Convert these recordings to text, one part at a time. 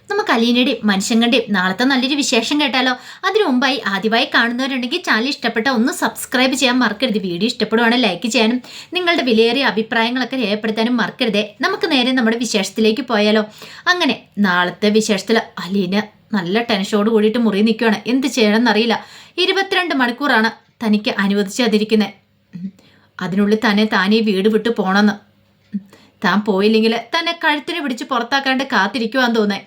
നമുക്ക് അലീനയുടെയും മനുഷ്യങ്ങളുടെയും നാളത്തെ നല്ലൊരു വിശേഷം കേട്ടാലോ. അതിനു മുമ്പായി ആദ്യമായി കാണുന്നവരുണ്ടെങ്കിൽ ചാനൽ ഇഷ്ടപ്പെട്ട ഒന്ന് സബ്സ്ക്രൈബ് ചെയ്യാൻ മറക്കരുത്. വീഡിയോ ഇഷ്ടപ്പെടുവാണെങ്കിൽ ലൈക്ക് ചെയ്യാനും നിങ്ങളുടെ വിലയേറിയ അഭിപ്രായങ്ങളൊക്കെ രേഖപ്പെടുത്താനും മറക്കരുതേ. നമുക്ക് നേരെ നമ്മുടെ വിശേഷത്തിലേക്ക് പോയാലോ. അങ്ങനെ നാളത്തെ വിശേഷത്തിൽ അലീന നല്ല ടെൻഷനോട് കൂടിയിട്ട് മുറി നിൽക്കുകയാണ്. എന്ത് ചെയ്യണമെന്നറിയില്ല. 22 മണിക്കൂറാണ് തനിക്ക് അനുവദിച്ചതിരിക്കുന്നത്. അതിനുള്ളിൽ താനേ വീട് വിട്ടു പോണമെന്ന്. താൻ പോയില്ലെങ്കിൽ തന്നെ കഴുത്തിന് പിടിച്ച് പുറത്താക്കാണ്ട് കാത്തിരിക്കുവാന്ന് തോന്നേ.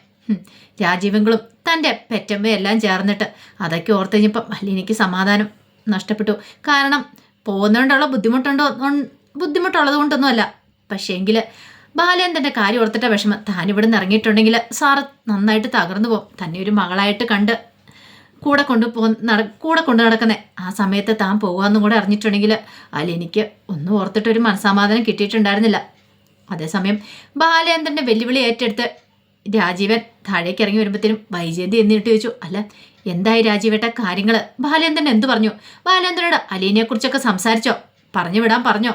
രാജീവങ്ങളും തൻ്റെ പെറ്റമ്മയെല്ലാം ചേർന്നിട്ട് അതൊക്കെ ഓർത്ത് കഴിഞ്ഞപ്പം അലീനയ്ക്ക് സമാധാനം നഷ്ടപ്പെട്ടു. കാരണം പോകുന്നതുകൊണ്ടുള്ള ബുദ്ധിമുട്ടുള്ളത് കൊണ്ടൊന്നുമല്ല. പക്ഷേങ്കിൽ ബാലേന്ദ്രൻ്റെ കാര്യം ഓർത്തിട്ട വിഷമം. താനിവിടെ നിന്ന് ഇറങ്ങിയിട്ടുണ്ടെങ്കിൽ സാറ് നന്നായിട്ട് തകർന്നു പോകും. തന്നെ ഒരു മകളായിട്ട് കണ്ട് കൂടെ കൊണ്ടു നടക്കുന്നേ. ആ സമയത്ത് താൻ പോകുകയെന്നും കൂടെ അറിഞ്ഞിട്ടുണ്ടെങ്കിൽ അലീനയ്ക്ക് ഒന്നും ഓർത്തിട്ടൊരു മനസ്സമാധാനം കിട്ടിയിട്ടുണ്ടായിരുന്നില്ല. അതേസമയം ബാലേന്ദ്രൻ്റെ വെല്ലുവിളി ഏറ്റെടുത്ത് രാജീവൻ താഴേക്ക് ഇറങ്ങി വരുമ്പോഴത്തേനും വൈജയന്തി എന്നിട്ട് ചോദിച്ചു, അല്ല എന്തായി രാജീവേട്ട കാര്യങ്ങൾ? ബാലേന്ദ്രൻ എന്തു പറഞ്ഞു? ബാലേന്ദ്രനോട് അലീനയെക്കുറിച്ചൊക്കെ സംസാരിച്ചോ? പറഞ്ഞു വിടാൻ പറഞ്ഞോ?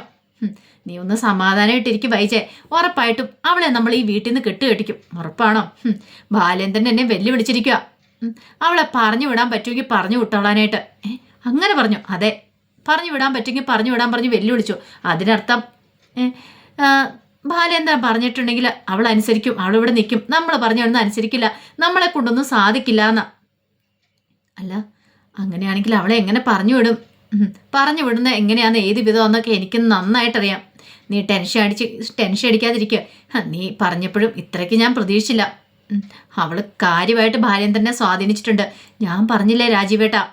നീ ഒന്ന് സമാധാനമായിട്ടിരിക്കും വൈജയ്. ഉറപ്പായിട്ടും അവളെ നമ്മൾ ഈ വീട്ടിൽ നിന്ന് കെട്ടുകെട്ടിക്കും. ഉറപ്പാണോ? ബാലേന്ദ്രൻ എന്നെ വെല്ലുവിളിച്ചിരിക്കുക. അവളെ പറഞ്ഞു വിടാൻ പറ്റുമെങ്കിൽ പറഞ്ഞു വിട്ടോളാനായിട്ട്. അങ്ങനെ പറഞ്ഞു? അതെ, പറഞ്ഞു വിടാൻ പറ്റുമെങ്കിൽ പറഞ്ഞു വിടാൻ പറഞ്ഞ് വെല്ലുവിളിച്ചു. അതിനർത്ഥം ബാലേന്ദ്രൻ പറഞ്ഞിട്ടുണ്ടെങ്കിൽ അവൾ അനുസരിക്കും, അവളിവിടെ നിൽക്കും. നമ്മൾ പറഞ്ഞൊന്നും അനുസരിക്കില്ല, നമ്മളെ കൊണ്ടൊന്നും സാധിക്കില്ല എന്നാ. അല്ല അങ്ങനെയാണെങ്കിൽ അവളെ എങ്ങനെ പറഞ്ഞു വിടും? പറഞ്ഞു വിടുന്ന എങ്ങനെയാണെന്ന് ഏത് വിധമാണെന്നൊക്കെ എനിക്ക് നന്നായിട്ടറിയാം. നീ ടെൻഷൻ അടിക്കാതിരിക്കുക. നീ പറഞ്ഞപ്പോഴും ഇത്രയ്ക്ക് ഞാൻ പ്രതീക്ഷിച്ചില്ല. അവൾ കാര്യമായിട്ട് ബാലേന്ദ്രനെ സ്വാധീനിച്ചിട്ടുണ്ട്. ഞാൻ പറഞ്ഞില്ലേ രാജീവേട്ടാ,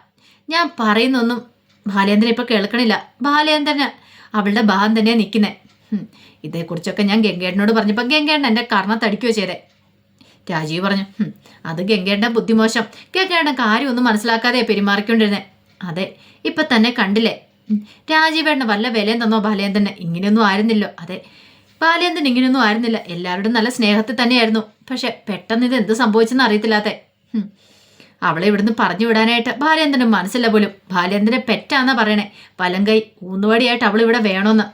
ഞാൻ പറയുന്നൊന്നും ബാലേന്ദ്രൻ ഇപ്പോൾ കേൾക്കണില്ല. ബാലേന്ദ്രന് അവളുടെ ഭാഗം തന്നെയാണ് നിൽക്കുന്നത്. ഇതേക്കുറിച്ചൊക്കെ ഞാൻ ഗംഗേട്ടനോട് പറഞ്ഞപ്പോൾ ഗംഗേട്ടൻ എൻ്റെ കർണത്തടിക്കുകയോ ചെയ്തേ. രാജീവ് പറഞ്ഞു, അത് ഗംഗേട്ടൻ്റെ ബുദ്ധിമോശം. ഗംഗേട്ടൻ കാര്യമൊന്നും മനസ്സിലാക്കാതെ പെരുമാറിക്കൊണ്ടിരുന്നേ. അതെ, ഇപ്പം തന്നെ കണ്ടില്ലേ രാജീവേട്ടന് വല്ല വിലയും തന്നോ ബാലേന്ദ്രന്? ഇങ്ങനെയൊന്നും ആയിരുന്നില്ലോ. അതെ, ബാലേന്ദ്രൻ ഇങ്ങനെയൊന്നും ആയിരുന്നില്ല. എല്ലാവരോടും നല്ല സ്നേഹത്തിൽ തന്നെയായിരുന്നു. പക്ഷെ പെട്ടെന്ന് ഇത് എന്ത് സംഭവിച്ചെന്ന് അറിയത്തില്ലാതെ. അവളെ ഇവിടുന്ന് പറഞ്ഞു വിടാനായിട്ട് ബാലേന്ദ്രന് മനസ്സില്ല പോലും. ബാലേന്ദ്രനെ പെറ്റാന്നാ പറയണേ. വലങ്കൈ ഊന്നുവടിയായിട്ട് അവളിവിടെ വേണമെന്ന്.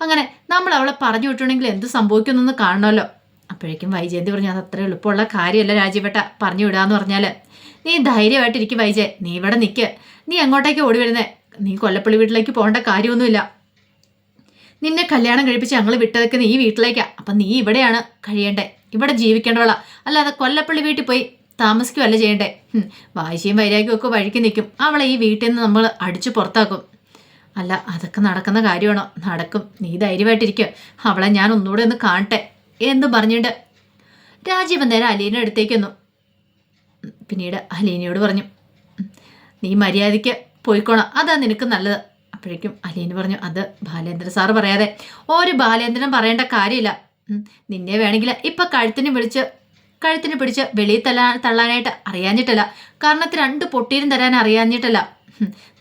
അങ്ങനെ നമ്മൾ അവളെ പറഞ്ഞു വിട്ടുണ്ടെങ്കിൽ എന്ത് സംഭവിക്കുമെന്നൊന്ന് കാണണമല്ലോ. അപ്പോഴേക്കും വൈജയന്തി പറഞ്ഞു, അത് അത്ര എളുപ്പമുള്ള കാര്യമല്ല രാജീവേട്ട പറഞ്ഞു വിടാന്ന് പറഞ്ഞാൽ. നീ ധൈര്യമായിട്ടിരിക്കും വൈജയ്. നീ ഇവിടെ നിൽക്കുക. നീ എങ്ങോട്ടേക്ക് ഓടി വരുന്നേ? നീ കൊല്ലപ്പള്ളി വീട്ടിലേക്ക് പോകേണ്ട കാര്യമൊന്നുമില്ല. നിന്നെ കല്യാണം കഴിപ്പിച്ച് ഞങ്ങൾ വിട്ടതൊക്കെ നീ വീട്ടിലേക്കാണ്. അപ്പം നീ ഇവിടെയാണ് കഴിയേണ്ടേ, ഇവിടെ ജീവിക്കേണ്ടവളാ. അല്ലാതെ കൊല്ലപ്പള്ളി വീട്ടിൽ പോയി താമസിക്കുകയല്ല ചെയ്യണ്ടേ. വാശിയും വൈരാഗ്യവും ഒക്കെ വഴിക്ക് നിൽക്കും. അവളെ ഈ വീട്ടിൽ നിന്ന് നമ്മൾ അടിച്ചു പുറത്താക്കും. അല്ല അതൊക്കെ നടക്കുന്ന കാര്യമാണോ? നടക്കും. നീ ധൈര്യമായിട്ടിരിക്കുക. അവളെ ഞാൻ ഒന്നുകൂടെ ഒന്ന് കാണട്ടെ എന്ന് പറഞ്ഞിട്ട് രാജീവൻ നേരെ അലീന അടുത്തേക്കൊന്നു. പിന്നീട് അലീനയോട് പറഞ്ഞു, നീ മര്യാദയ്ക്ക് പോയിക്കോണം, അതാ നിനക്ക് നല്ലത്. അപ്പോഴേക്കും അലീന പറഞ്ഞു, അത് ബാലേന്ദ്രൻ സാറ് പറയാതെ ഒരു ബാലേന്ദ്രൻ പറയേണ്ട കാര്യമില്ല. നിന്നെ വേണമെങ്കിൽ ഇപ്പം കഴുത്തിന് പിടിച്ച് വെളിയിൽ തള്ളാനായിട്ട് അറിയാഞ്ഞിട്ടല്ല, കാരണത്തിന് 2 പൊട്ടീരും തരാൻ അറിയാഞ്ഞിട്ടല്ല.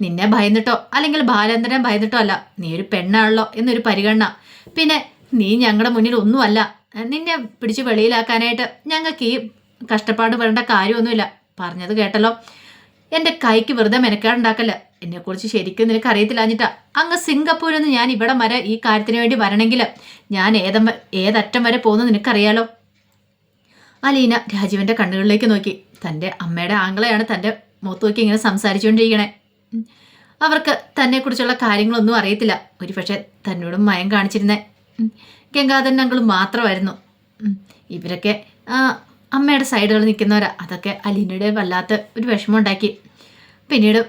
നിന്നെ ഭയന്നിട്ടോ അല്ലെങ്കിൽ ബാലേന്ദ്രനെ ഭയന്നിട്ടോ അല്ല. നീ ഒരു പെണ്ണാണല്ലോ എന്നൊരു പരിഗണന. പിന്നെ നീ ഞങ്ങളുടെ മുന്നിൽ ഒന്നുമല്ല. നിന്നെ പിടിച്ച് വെളിയിലാക്കാനായിട്ട് ഞങ്ങൾക്ക് ഈ കഷ്ടപ്പാട് വരേണ്ട കാര്യമൊന്നുമില്ല. പറഞ്ഞത് കേട്ടല്ലോ. എൻ്റെ കൈക്ക് വെറുതെ മെനക്കേടുണ്ടാക്കല്ല. എന്നെക്കുറിച്ച് ശരിക്കും നിനക്ക് അറിയത്തില്ലാഞ്ഞിട്ടാ. അങ്ങ് സിംഗപ്പൂരിൽ നിന്ന് ഞാൻ ഇവിടെ വരെ ഈ കാര്യത്തിന് വേണ്ടി വരണമെങ്കിൽ ഞാൻ ഏതറ്റം വരെ പോകുന്നത് നിനക്കറിയാലോ. അലീന രാജീവൻ്റെ കണ്ണുകളിലേക്ക് നോക്കി. തൻ്റെ അമ്മയുടെ ആംഗളയാണ് തൻ്റെ മുഖത്ത് നോക്കി ഇങ്ങനെ സംസാരിച്ചുകൊണ്ടിരിക്കണേ. അവർക്ക് തന്നെക്കുറിച്ചുള്ള കാര്യങ്ങളൊന്നും അറിയത്തില്ല. ഒരു പക്ഷേ തന്നോടും മയം കാണിച്ചിരുന്ന ഗംഗാധരൻ അങ്കിൾ മാത്രമായിരുന്നു. ഇവരൊക്കെ അമ്മയുടെ സൈഡുകൾ നിൽക്കുന്നവരാ. അതൊക്കെ അലീനയുടെ വല്ലാത്ത ഒരു വിഷമം ഉണ്ടാക്കി. പിന്നീട്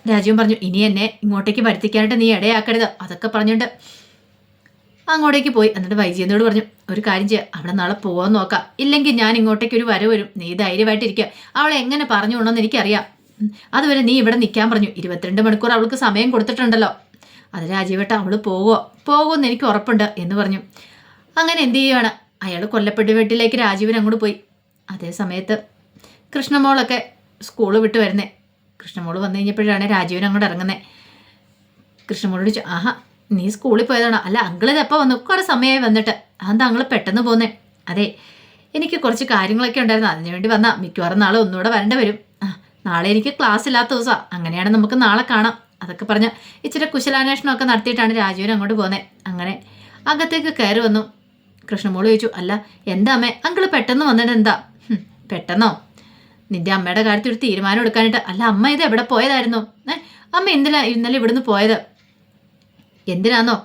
രാജീവൻ പറഞ്ഞു, ഇനി എന്നെ ഇങ്ങോട്ടേക്ക് വരുത്തിക്കാനായിട്ട് നീ ഇടയാക്കരുത്. അതൊക്കെ പറഞ്ഞുകൊണ്ട് അങ്ങോട്ടേക്ക് പോയി. എന്നിട്ട് വൈജയന്തിയോട് പറഞ്ഞു, ഒരു കാര്യം ചെയ്യുക, അവിടെ നാളെ പോകാൻ നോക്കാം. ഇല്ലെങ്കിൽ ഞാൻ ഇങ്ങോട്ടേക്ക് ഒരു വരവ് വരും. നീ ധൈര്യമായിട്ടിരിക്കുക. അവളെ എങ്ങനെ പറഞ്ഞു കൊണ്ടെന്ന് എനിക്കറിയാം. അതുവരെ നീ ഇവിടെ നിൽക്കാൻ പറഞ്ഞു. 22 മണിക്കൂർ അവൾക്ക് സമയം കൊടുത്തിട്ടുണ്ടല്ലോ. അത് രാജീവേട്ട അവൾ പോകുമെന്ന് എനിക്ക് ഉറപ്പുണ്ട് എന്ന് പറഞ്ഞു. അങ്ങനെ എന്ത് ചെയ്യുകയാണ്? അയാൾ കൊല്ലപ്പെട്ട വീട്ടിലേക്ക് രാജീവൻ അങ്ങോട്ട് പോയി. അതേ സമയത്ത് കൃഷ്ണമോളൊക്കെ സ്കൂൾ വിട്ട് വരുന്നേ. കൃഷ്ണമോൾ വന്നു കഴിഞ്ഞപ്പോഴാണ് രാജീവൻ അങ്ങോട്ട് ഇറങ്ങുന്നത്. കൃഷ്ണമോളോട് ചോദിച്ചു, ആഹാ നീ സ്കൂളിൽ പോയതാണോ? അല്ല അങ്കിളിത് എപ്പോൾ വന്നു? കുറേ സമയമായി വന്നിട്ട്. അതെന്താ അങ്കിൾ പെട്ടെന്ന് പോന്നേ? അതെ, എനിക്ക് കുറച്ച് കാര്യങ്ങളൊക്കെ ഉണ്ടായിരുന്നു, അതിനുവേണ്ടി വന്നാ. മിക്കവാറും നാളെ ഒന്നുകൂടെ വരേണ്ടി വരും. നാളെ എനിക്ക് ക്ലാസ് ഇല്ലാത്ത ദിവസമാണ്. അങ്ങനെയാണ് നമുക്ക് നാളെ കാണാം. അതൊക്കെ പറഞ്ഞ് ഇച്ചിരി കുശലാന്വേഷണമൊക്കെ നടത്തിയിട്ടാണ് രാജുവിന് അങ്ങോട്ട് പോകുന്നത്. അങ്ങനെ അകത്തേക്ക് കയറി വന്നു. കൃഷ്ണമോള് ചോദിച്ചു, അല്ല എന്താ അമ്മേ അങ്കിള് പെട്ടെന്ന് വന്നിട്ട് എന്താ? പെട്ടെന്നോ? നിന്റെ അമ്മയുടെ കാര്യത്തിൽ ഒരു തീരുമാനം എടുക്കാനായിട്ട്. അല്ല അമ്മ ഇത് എവിടെ പോയതായിരുന്നു? അമ്മ എന്തിനാ ഇന്നലെ ഇവിടുന്ന് പോയത്? എന്തിനാന്നോ?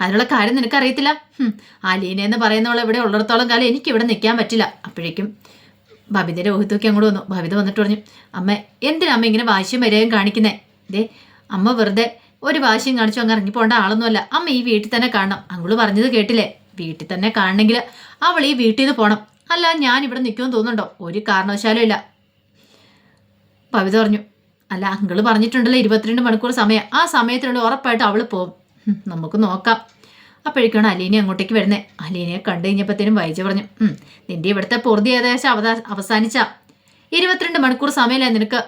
അതിനുള്ള കാര്യം നിനക്കറിയത്തില്ല. ആ ലീന എന്ന് പറയുന്നവൾ ഇവിടെ ഉള്ളിടത്തോളം കാലം എനിക്ക് ഇവിടെ നിൽക്കാൻ പറ്റില്ല. അപ്പോഴേക്കും ബബിതയുടെ ഊഹത്തൊക്കെ അങ്ങോട്ട് വന്നു. ബബിത വന്നിട്ട് പറഞ്ഞു, അമ്മ എന്തിനാ അമ്മ ഇങ്ങനെ വാശിയും വരെയും കാണിക്കുന്നേ? അമ്മ വെറുതെ ഒരു വാശിയും കാണിച്ചു അങ്ങ് ഇറങ്ങിപ്പോണ്ട ആളൊന്നുമല്ല. അമ്മ ഈ വീട്ടിൽ തന്നെ കാണണം. അങ്ങള് പറഞ്ഞത് കേട്ടില്ലേ? വീട്ടിൽ തന്നെ കാണണമെങ്കിൽ അവൾ ഈ വീട്ടിൽ നിന്ന് പോകണം. അല്ല ഞാൻ ഇവിടെ നിൽക്കുമെന്ന് തോന്നുന്നുണ്ടോ? ഒരു കാരണവശാലും ഇല്ല. ബബിത പറഞ്ഞു, അല്ല അങ്കിള് പറഞ്ഞിട്ടുണ്ടല്ലോ 22 മണിക്കൂർ സമയം. ആ സമയത്തിനുള്ളിൽ ഉറപ്പായിട്ട് അവൾ പോകും. നമുക്ക് നോക്കാം. അപ്പോഴേക്കാണ് അലീന അങ്ങോട്ടേക്ക് വരുന്നത്. അലീനയെ കണ്ടു കഴിഞ്ഞപ്പോഴത്തേനും വൈജ പറഞ്ഞു, നിന്റെ ഇവിടുത്തെ പൊറുതി ഏകദേശം അവസാനിച്ച 22 മണിക്കൂർ സമയമല്ലേ നിനക്ക്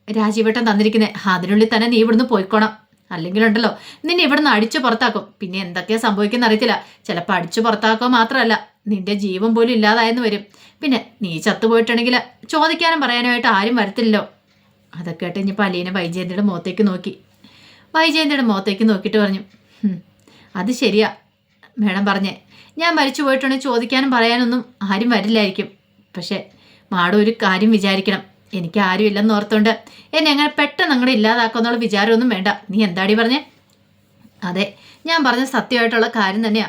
രാജീവേട്ടൻ തന്നിരിക്കുന്നത്. അതിനുള്ളിൽ തന്നെ നീ ഇവിടുന്ന് പോയിക്കോണം. അല്ലെങ്കിലുണ്ടല്ലോ നിന്നെ ഇവിടുന്ന് അടിച്ചു പുറത്താക്കും. പിന്നെ എന്തൊക്കെയാ സംഭവിക്കുന്ന അറിയത്തില്ല. ചിലപ്പോൾ അടിച്ചു പുറത്താക്കുക മാത്രമല്ല, നിന്റെ ജീവൻ പോലും ഇല്ലാതായെന്ന് വരും. പിന്നെ നീ ചത്തുപോയിട്ടുണ്ടെങ്കിൽ ചോദിക്കാനും പറയാനുമായിട്ട് ആരും വരത്തില്ലല്ലോ. അതൊക്കെ കേട്ട് ഇനിയിപ്പോൾ അലീന വൈജയന്തിയുടെ മുഖത്തേക്ക് നോക്കി. വൈജയന്തിയുടെ മുഖത്തേക്ക് നോക്കിയിട്ട് പറഞ്ഞു, അത് ശരിയാ മേഡം പറഞ്ഞേ. ഞാൻ മരിച്ചു പോയിട്ടുണ്ടെങ്കിൽ ചോദിക്കാനും പറയാനൊന്നും ആരും വരില്ലായിരിക്കും. പക്ഷെ മാഡം ഒരു കാര്യം വിചാരിക്കണം. എനിക്ക് ആരും ഇല്ലെന്ന് ഓർത്തുകൊണ്ട് എന്നെ അങ്ങനെ പെട്ടെന്ന് അങ്ങോട്ട് ഇല്ലാതാക്കുമെന്നുള്ള വിചാരമൊന്നും വേണ്ട. നീ എന്താടി പറഞ്ഞേ? അതെ, ഞാൻ പറഞ്ഞ സത്യമായിട്ടുള്ള കാര്യം തന്നെയാ.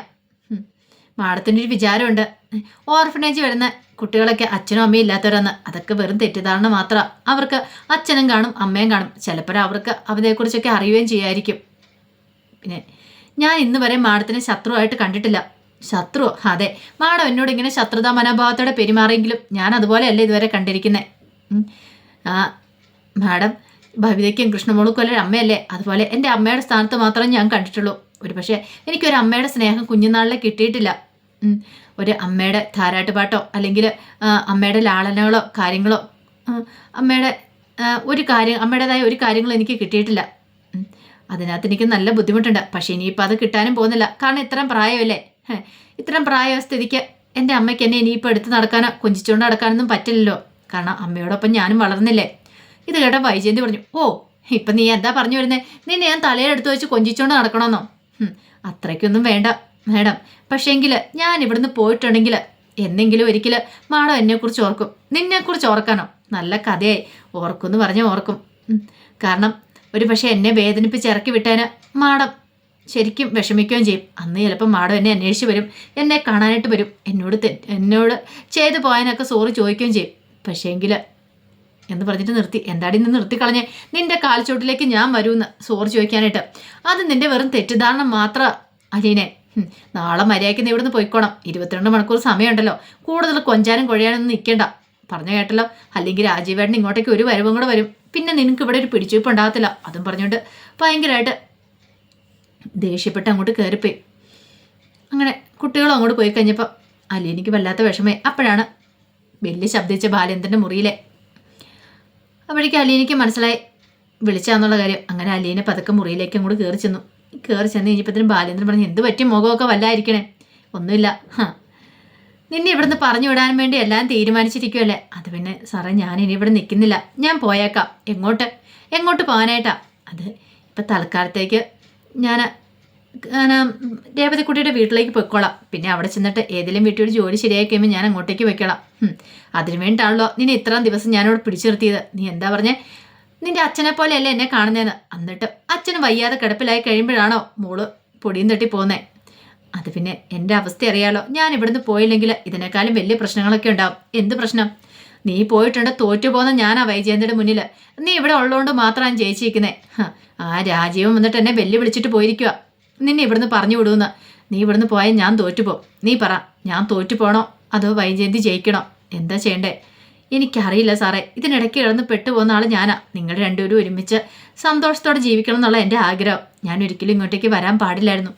മാഡത്തിൻ്റെ ഒരു വിചാരമുണ്ട് ഓർഫനേജ് വരുന്ന കുട്ടികളൊക്കെ അച്ഛനും അമ്മയും ഇല്ലാത്തവരെന്ന്. അതൊക്കെ വെറും തെറ്റിദ്ധാരണ മാത്രമാണ്. അവർക്ക് അച്ഛനും കാണും അമ്മയും കാണും. ചിലപ്പോൾ അവർക്ക് അവരെക്കുറിച്ചൊക്കെ അറിയുകയും ചെയ്യായിരിക്കും. പിന്നെ ഞാൻ ഇന്ന് വരെ മാഡത്തിനെ ശത്രുവായിട്ട് കണ്ടിട്ടില്ല. ശത്രു? അതെ, മാഡം എന്നോട് ഇങ്ങനെ ശത്രുതാ മനോഭാവത്തോടെ പെരുമാറിയെങ്കിലും ഞാൻ അതുപോലെയല്ല ഇതുവരെ കണ്ടിരിക്കുന്നത്. മാഡം ഭവിതയ്ക്കും കൃഷ്ണമോൾക്കും അല്ലേ അമ്മയല്ലേ? അതുപോലെ എൻ്റെ അമ്മയുടെ സ്ഥാനത്ത് മാത്രമേ ഞാൻ കണ്ടിട്ടുള്ളൂ. ഒരു പക്ഷേ എനിക്കൊരു അമ്മയുടെ സ്നേഹം കുഞ്ഞുനാളിലെ കിട്ടിയിട്ടില്ല. ഒരു അമ്മയുടെ താരാട്ടുപാട്ടോ അല്ലെങ്കിൽ അമ്മയുടെ ലാളനകളോ കാര്യങ്ങളോ അമ്മയുടെ അമ്മയുടേതായ ഒരു കാര്യങ്ങളും എനിക്ക് കിട്ടിയിട്ടില്ല. അതിനകത്ത് എനിക്ക് നല്ല ബുദ്ധിമുട്ടുണ്ട്. പക്ഷേ ഇനിയിപ്പോൾ അത് കിട്ടാനും പോകുന്നില്ല. കാരണം ഇത്രയും പ്രായമല്ലേ. ഇത്രയും പ്രായ സ്ഥിതിക്ക് എൻ്റെ അമ്മയ്ക്ക് എന്നെ ഇനിയിപ്പോൾ എടുത്ത് നടക്കാനോ കൊഞ്ചിച്ചുകൊണ്ട് നടക്കാനൊന്നും പറ്റില്ലല്ലോ. കാരണം അമ്മയോടൊപ്പം ഞാനും വളർന്നില്ലേ. ഇത് കേട്ട വൈജയന്തി പറഞ്ഞു, ഓ ഇപ്പം നീ എന്താ പറഞ്ഞു വരുന്നേ? നിന്നെ ഞാൻ തലയിലെടുത്ത് വെച്ച് കൊഞ്ചിച്ചുകൊണ്ട് നടക്കണമെന്നോ? അത്രയ്ക്കൊന്നും വേണ്ട മേഡം. പക്ഷേങ്കിൽ ഞാൻ ഇവിടുന്ന് പോയിട്ടുണ്ടെങ്കിൽ എന്നെങ്കിലും ഒരിക്കൽ മാഡം എന്നെക്കുറിച്ച് ഓർക്കും. നിന്നെക്കുറിച്ച് ഓർക്കാനോ? നല്ല കഥയായി ഓർക്കുമെന്ന് പറഞ്ഞ് ഓർക്കും. കാരണം ഒരു പക്ഷേ എന്നെ വേദനിപ്പിച്ച് ഇറക്കി വിട്ടേന് മാഡം ശരിക്കും വിഷമിക്കുകയും ചെയ്യും. അന്ന് ചിലപ്പോൾ മാഡം എന്നെ അന്വേഷിച്ച് വരും, എന്നെ കാണാനായിട്ട് വരും, എന്നോട് ചെയ്തു പോയാനൊക്കെ സോറി ചോദിക്കുകയും ചെയ്യും. പക്ഷേങ്കിൽ എന്ന് പറഞ്ഞിട്ട് നിർത്തി. എന്താടി നിന്ന് നിർത്തിക്കളഞ്ഞേ? നിന്റെ കാൽച്ചോട്ടിലേക്ക് ഞാൻ വരുമെന്ന് സോറി ചോദിക്കാനായിട്ട്. അത് നിന്റെ വെറും തെറ്റിദ്ധാരണ മാത്രം അലീനെ. നാളെ മര്യാദയ്ക്ക് നീ ഇവിടുന്ന് പോയിക്കോണം. 22 മണിക്കൂർ സമയമുണ്ടല്ലോ. കൂടുതൽ കൊഞ്ചാനും കൊഴയാനൊന്നും നിൽക്കേണ്ട. പറഞ്ഞു കേട്ടല്ലോ. അല്ലെങ്കിൽ രാജീവേട്ടൻ ഇങ്ങോട്ടേക്ക് ഒരു വരവും കൂടെ വരും. പിന്നെ നിനക്ക് ഇവിടെ ഒരു പിടിച്ചുവയ്പ്പ് ഉണ്ടാകത്തില്ല. അതും പറഞ്ഞുകൊണ്ട് ഭയങ്കരമായിട്ട് ദേഷ്യപ്പെട്ട് അങ്ങോട്ട് കയറിപ്പോയി. അങ്ങനെ കുട്ടികളും അങ്ങോട്ട് പോയി കഴിഞ്ഞപ്പോൾ അലീനയ്ക്ക് വല്ലാത്ത വിഷമമായി. അപ്പോഴാണ് വലിയ ശബ്ദിച്ച ബാലേന്ദ്രൻ്റെ മുറിയിലെ. അപ്പോഴേക്കും അലീനയ്ക്ക് മനസ്സിലായി വിളിച്ചാന്നുള്ള കാര്യം. അങ്ങനെ അലീനെ പതുക്കെ മുറിയിലേക്ക് അങ്ങോട്ട് കയറി ചെന്നു കഴിഞ്ഞപ്പോഴത്തേനും ബാലേന്ദ്രൻ പറഞ്ഞു, എന്ത് പറ്റിയ മുഖമൊക്കെ വല്ലായിരിക്കണേ? ഒന്നുമില്ല. നിന്നെ ഇവിടുന്ന് പറഞ്ഞു വിടാൻ വേണ്ടി എല്ലാം തീരുമാനിച്ചിരിക്കുമല്ലേ? അത് പിന്നെ സാറേ ഞാൻ ഇനി ഇവിടെ നിൽക്കുന്നില്ല. ഞാൻ പോയേക്കാം. എങ്ങോട്ട് പോകാനായിട്ടാ? അത് ഇപ്പം തൽക്കാലത്തേക്ക് ഞാൻ രേവതിക്കുട്ടിയുടെ വീട്ടിലേക്ക് പോയിക്കോളാം. പിന്നെ അവിടെ ചെന്നിട്ട് ഏതെങ്കിലും വീട്ടിൽ ജോലി ശരിയായി കഴിയുമ്പോൾ ഞാൻ അങ്ങോട്ടേക്ക് വെക്കണം. അതിനു വേണ്ടിയിട്ടാണല്ലോ നിന്നെ ഇത്രയും ദിവസം ഞാനവിടെ പിടിച്ചു നിർത്തിയത്. നീ എന്താ പറഞ്ഞേ? നിന്റെ അച്ഛനെ പോലെയല്ലേ എന്നെ കാണുന്നതെന്ന്. എന്നിട്ട് അച്ഛന് വയ്യാതെ കിടപ്പിലായി കഴിയുമ്പോഴാണോ മോള് പൊടിയും തട്ടി പോകുന്നേ? അത് പിന്നെ എൻ്റെ അവസ്ഥ അറിയാലോ. ഞാൻ ഇവിടുന്ന് പോയില്ലെങ്കിൽ ഇതിനേക്കാളും വലിയ പ്രശ്നങ്ങളൊക്കെ ഉണ്ടാവും. എന്ത് പ്രശ്നം? നീ പോയിട്ടുണ്ട് തോറ്റുപോകുന്ന ഞാനാ വൈജയന്തിയുടെ മുന്നിൽ. നീ ഇവിടെ ഉള്ളതുകൊണ്ട് മാത്രമാണ് ജയിച്ചിരിക്കുന്നത്. ആ രാജീവൻ വന്നിട്ട് എന്നെ വെല്ലു വിളിച്ചിട്ട് പോയിരിക്കുക നിന്നെ ഇവിടുന്ന് പറഞ്ഞു വിടുമെന്ന്. നീ ഇവിടുന്ന് പോയാൽ ഞാൻ തോറ്റുപോകും. നീ പറ, ഞാൻ തോറ്റുപോകണോ അതോ വൈജയന്തി ജയിക്കണോ? എന്താ ചെയ്യണ്ടേ? എനിക്കറിയില്ല സാറേ. ഇതിനിടയ്ക്ക് കിടന്ന് പെട്ടുപോകുന്ന ആൾ ഞാനാ. നിങ്ങൾ രണ്ടുപേരും ഒരുമിച്ച് സന്തോഷത്തോടെ ജീവിക്കണം എന്നുള്ള എൻ്റെ ആഗ്രഹം. ഞാൻ ഒരിക്കലും ഇങ്ങോട്ടേക്ക് വരാൻ പാടില്ലായിരുന്നു.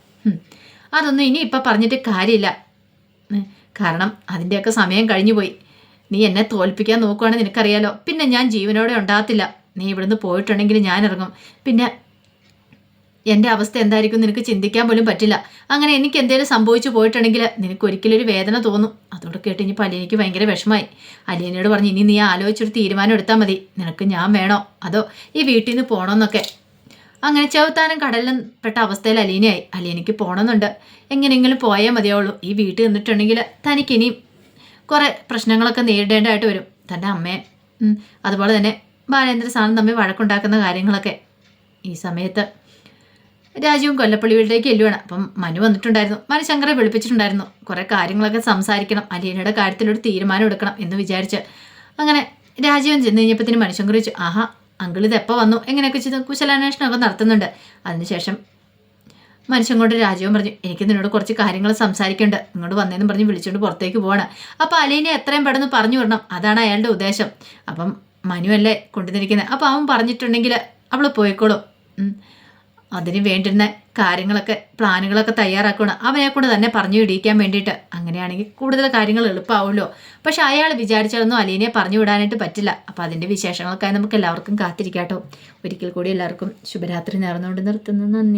അതൊന്നും ഇനി ഇപ്പം പറഞ്ഞിട്ട് കാര്യമില്ല. കാരണം അതിൻ്റെയൊക്കെ സമയം കഴിഞ്ഞു പോയി. നീ എന്നെ തോൽപ്പിക്കാൻ നോക്കുവാണെങ്കിൽ നിനക്കറിയാലോ, പിന്നെ ഞാൻ ജീവനോടെ ഉണ്ടാകത്തില്ല. നീ ഇവിടുന്ന് പോയിട്ടുണ്ടെങ്കിൽ ഞാൻ ഇറങ്ങും. പിന്നെ എൻ്റെ അവസ്ഥ എന്തായിരിക്കും നിനക്ക് ചിന്തിക്കാൻ പോലും പറ്റില്ല. അങ്ങനെ എനിക്ക് എന്തെങ്കിലും സംഭവിച്ചു പോയിട്ടുണ്ടെങ്കിൽ നിനക്ക് ഒരിക്കലും ഒരു വേദന തോന്നും. അതോട് കേട്ട് ഇനിയിപ്പോൾ അലീനയ്ക്ക് ഭയങ്കര വിഷമമായി. അലീനയോട് പറഞ്ഞു, ഇനി നീ ആലോചിച്ചൊരു തീരുമാനം എടുത്താൽ മതി. നിനക്ക് ഞാൻ വേണോ അതോ ഈ വീട്ടിൽ നിന്ന് പോകണമെന്നൊക്കെ. അങ്ങനെ ചെവുത്താനും കടലിലും പെട്ട അവസ്ഥയിൽ അലീനയായി. അലീനയ്ക്ക് പോകണമെന്നുണ്ട്, എങ്ങനെയെങ്കിലും പോയേ മതിയാവുള്ളൂ. ഈ വീട്ടിൽ നിന്നിട്ടുണ്ടെങ്കിൽ തനിക്കിനിയും കുറേ പ്രശ്നങ്ങളൊക്കെ നേരിടേണ്ടതായിട്ട് വരും. തൻ്റെ അമ്മയെ അതുപോലെ തന്നെ ബാലേന്ദ്ര സാറും തമ്മിൽ വഴക്കുണ്ടാക്കുന്ന കാര്യങ്ങളൊക്കെ. ഈ സമയത്ത് രാജുവും കൊല്ലപ്പള്ളി വീട്ടിലേക്ക് എല്ലുവാണ്. അപ്പം മനു വന്നിട്ടുണ്ടായിരുന്നു. മനു ശങ്കറെ വിളിപ്പിച്ചിട്ടുണ്ടായിരുന്നു. കുറേ കാര്യങ്ങളൊക്കെ സംസാരിക്കണം, അലീനയുടെ കാര്യത്തിലൊരു തീരുമാനം എടുക്കണം എന്ന് വിചാരിച്ച്. അങ്ങനെ രാജീവൻ ചെന്ന് കഴിഞ്ഞപ്പോഴത്തേന് മനുശങ്കർ ചോദിച്ചു, ആഹാ അങ്കിൾ ഇത് എപ്പോൾ വന്നു, എങ്ങനെയൊക്കെ ചെയ്ത് കുശലാന്വേഷണമൊക്കെ നടത്തുന്നുണ്ട്. അതിനുശേഷം മനുഷ്യൻ രാജീവൻ പറഞ്ഞു, എനിക്ക് നിന്നോട് കുറച്ച് കാര്യങ്ങൾ സംസാരിക്കേണ്ട, ഇങ്ങോട്ട് വന്നതെന്ന് പറഞ്ഞ് വിളിച്ചുകൊണ്ട് പുറത്തേക്ക് പോവാണ്. അപ്പോൾ അലീനെ എത്രയും പെട്ടെന്ന് പറഞ്ഞു വിടണം, അതാണ് അയാളുടെ ഉദ്ദേശം. അപ്പം മനുവല്ലേ കൊണ്ടുവന്നിരിക്കുന്നത്, അപ്പോൾ അവൻ പറഞ്ഞിട്ടുണ്ടെങ്കിൽ അവൾ പോയിക്കോളും. അതിന് വേണ്ടുന്ന കാര്യങ്ങളൊക്കെ പ്ലാനുകളൊക്കെ തയ്യാറാക്കണം, അവനെ കൊണ്ട് തന്നെ പറഞ്ഞു വിടിയിക്കാൻ വേണ്ടിയിട്ട്. അങ്ങനെയാണെങ്കിൽ കൂടുതൽ കാര്യങ്ങൾ എളുപ്പമാവുമല്ലോ. പക്ഷെ അയാൾ വിചാരിച്ചാലൊന്നും അലീനെ പറഞ്ഞു വിടാനായിട്ട് പറ്റില്ല. അപ്പോൾ അതിൻ്റെ വിശേഷങ്ങൾക്കായി നമുക്ക് എല്ലാവർക്കും കാത്തിരിക്കാട്ടോ. ഒരിക്കൽ കൂടി എല്ലാവർക്കും ശുഭരാത്രി നേർന്നുകൊണ്ട് നിർത്തുന്നു. നന്ദി.